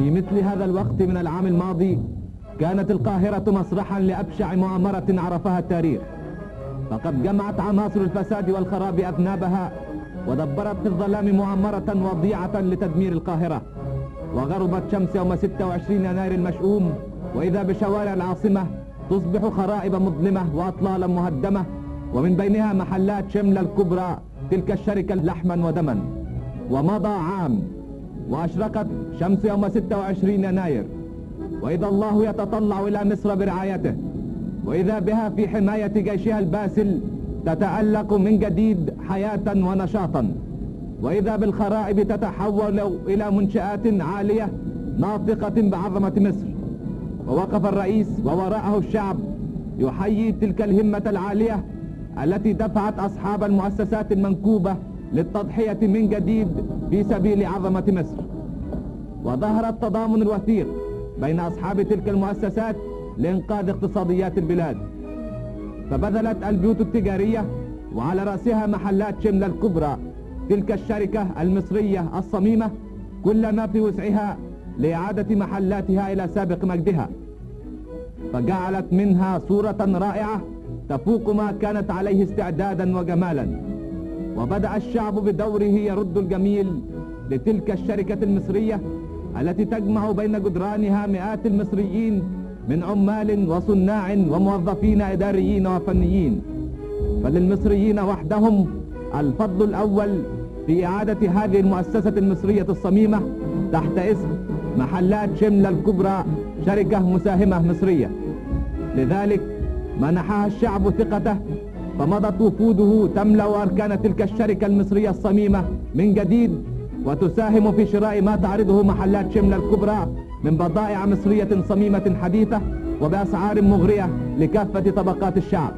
في مثل هذا الوقت من العام الماضي كانت القاهرة مسرحا لأبشع مؤامرة عرفها التاريخ، فقد جمعت عناصر الفساد والخراب أذنابها ودبرت في الظلام مؤامرة وضيعة لتدمير القاهرة. وغربت شمس يوم 26 يناير المشؤوم، وإذا بشوارع العاصمة تصبح خرائب مظلمة وأطلالا مهدمة، ومن بينها محلات شملة الكبرى تلك الشركة لحما ودما. ومضى عام وأشرقت شمس يوم 26 يناير، وإذا الله يتطلع إلى مصر برعايته، وإذا بها في حماية جيشها الباسل تتألق من جديد حياة ونشاطا، وإذا بالخرائب تتحول إلى منشآت عالية ناطقة بعظمة مصر. ووقف الرئيس ووراءه الشعب يحيي تلك الهمة العالية التي دفعت أصحاب المؤسسات المنكوبة للتضحية من جديد في سبيل عظمة مصر. وظهر التضامن الوثيق بين أصحاب تلك المؤسسات لإنقاذ اقتصاديات البلاد، فبذلت البيوت التجارية وعلى رأسها محلات شملة الكبرى تلك الشركة المصرية الصميمة كل ما في وسعها لإعادة محلاتها إلى سابق مجدها، فجعلت منها صورة رائعة تفوق ما كانت عليه استعدادا وجمالا. وبدأ الشعب بدوره يرد الجميل لتلك الشركة المصرية التي تجمع بين جدرانها مئات المصريين من عمال وصناع وموظفين إداريين وفنيين. فللمصريين وحدهم الفضل الأول في إعادة هذه المؤسسة المصرية الصميمة تحت اسم محلات شملة الكبرى شركة مساهمة مصرية. لذلك منحها الشعب ثقته، فمضت وفوده تملأ أركان تلك الشركة المصرية الصميمة من جديد، وتساهم في شراء ما تعرضه محلات شملة الكبرى من بضائع مصرية صميمة حديثة وبأسعار مغرية لكافة طبقات الشعب.